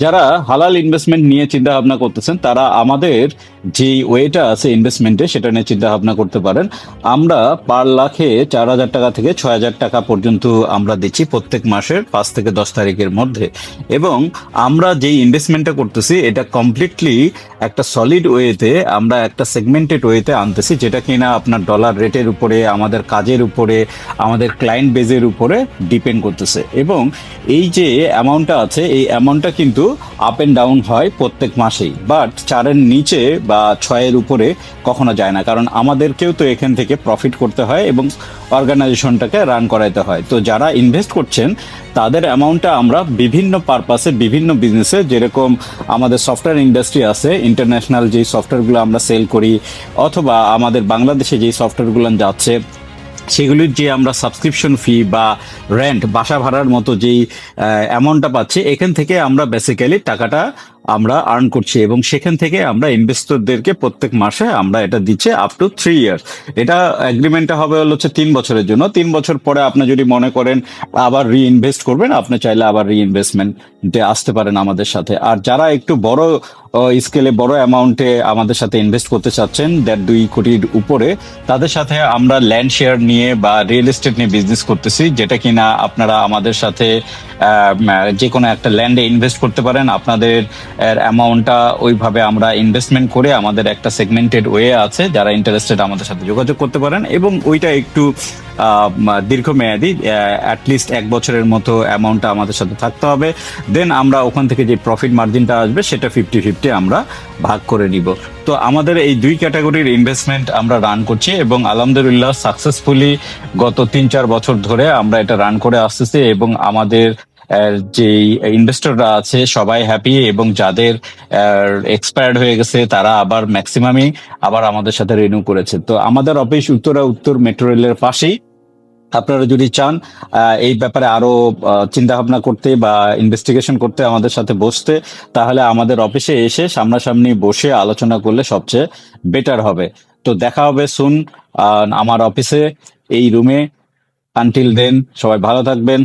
যারা হালাল ইনভেস্টমেন্ট নিয়ে চিন্তা ভাবনা করতেছেন তারা আমাদের যে ওয়েটা আছে ইনভেস্টমেন্টে সেটা নিয়ে চিন্তা ভাবনা করতে পারেন। আমরা পার লাখে 4,000 টাকা থেকে 6,000 টাকা পর্যন্ত আমরা দিচ্ছি প্রত্যেক মাসের 5 থেকে 10 তারিখের মধ্যে। এবং আমরা যেই ইনভেস্টমেন্টটা করতেছি এটা কমপ্লিটলি একটা সলিড ওয়েতে, আমরা একটা সেগমেন্টেড ওয়েতে আনতেছি, যেটা কিনা আপনার ডলার রেটের উপরে, আমাদের কাজের উপরে, আমাদের ক্লায়েন্ট বেজের উপরে ডিপেন্ড করতেছে। এবং এই যে অ্যামাউন্টটা আছে এই অ্যামাউন্টটা কিন্তু আপ এন্ড ডাউন হয় প্রত্যেক মাসেই, বাট 4-এর নিচে বা 6-এর উপরে কখনো যায় না, কারণ আমাদেরকেও তো এখান থেকে প্রফিট করতে হয় এবং অর্গানাইজেশনটাকে রান করাইতে হয়। তো যারা ইনভেস্ট করছেন তাদের অ্যামাউন্টটা আমরা বিভিন্ন পারপাসে, বিভিন্ন বিজনেসে, যেরকম আমাদের সফটওয়্যার ইন্ডাস্ট্রি আছে, ইন্টারন্যাশনাল যেই সফটওয়্যারগুলো আমরা সেল করি, অথবা আমাদের বাংলাদেশে যেই সফটওয়্যারগুলো যাচ্ছে সেগুলির যে আমরা সাবস্ক্রিপশন ফি বা রেন্ট, বাসা ভাড়ার মতো যেই অ্যামাউন্টটা পাচ্ছি, এখান থেকে আমরা বেসিক্যালি টাকাটা আমরা আর্ন করছি এবং সেখান থেকে আমরা ইনভেস্টরদেরকে প্রত্যেক মাসে আমরা এটা দিচ্ছি আপ টু 3 ইয়ার্স। এটা এগ্রিমেন্টটা হবে হচ্ছে 3 বছরের জন্য। 3 বছর পরে আপনি যদি মনে করেন আবার রিইনভেস্ট করবেন, আপনি চাইলে আবার রিইনভেস্টমেন্টে আসতে পারেন আমাদের সাথে। আর যারা একটু বড় স্কেলে, বড় অ্যামাউন্টে আমাদের সাথে ইনভেস্ট করতে চাচ্ছেন, 1.5 কোটির উপরে, তাদের সাথে আমরা ল্যান্ড শেয়ার নিয়ে বা রিয়েল এস্টেট নিয়ে বিজনেস করতেছি, যেটা কিনা আপনারা আমাদের সাথে যে কোনো একটা ল্যান্ডে ইনভেস্ট করতে পারেন। আপনাদের অ্যামাউন্টটা ওইভাবে আমরা ইনভেস্টমেন্ট করে, আমাদের একটা সেগমেন্টেড ওয়ে আছে, যারা ইন্টারেস্টেড আমাদের সাথে যোগাযোগ করতে পারেন। এবং ওইটা একটু দীর্ঘমেয়াদী, অ্যাটলিস্ট 1 বছরের মতো অ্যামাউন্টটা আমাদের সাথে থাকতে হবে। দেন আমরা ওখান থেকে যে প্রফিট মার্জিনটা আসবে সেটা 50-50 আমরা ভাগ করে নিব। তো আমাদের এই 2 ক্যাটাগরির ইনভেস্টমেন্ট আমরা রান করছি এবং আলহামদুলিল্লাহ সাকসেসফুলি গত 3-4 বছর ধরে আমরা এটা রান করে আসতেছি। এবং আমাদের যে ইনভেস্টররা আছে সবাই হ্যাপি, এবং যাদের এক্সপায়ার্ড হয়ে গেছে তারা আবার ম্যাক্সিমামই আবার আমাদের সাথে রিনিউ করেছে। তো আমাদের অফিস উত্তর মেট্রো রেলের পাশেই। আপনারা যদি চান এই ব্যাপারে আরো চিন্তা ভাবনা করতে বা ইনভেস্টিগেশন করতে, আমাদের সাথে বসতে, তাহলে আমাদের অফিসে এসে সামনাসামনি বসে আলোচনা করলে সবচেয়ে বেটার হবে। তো দেখা হবে সুন আমার অফিসে, এই রুমে। আনটিল দেন সবাই ভালো থাকবেন।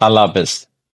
আল্লাহ হাফেজ।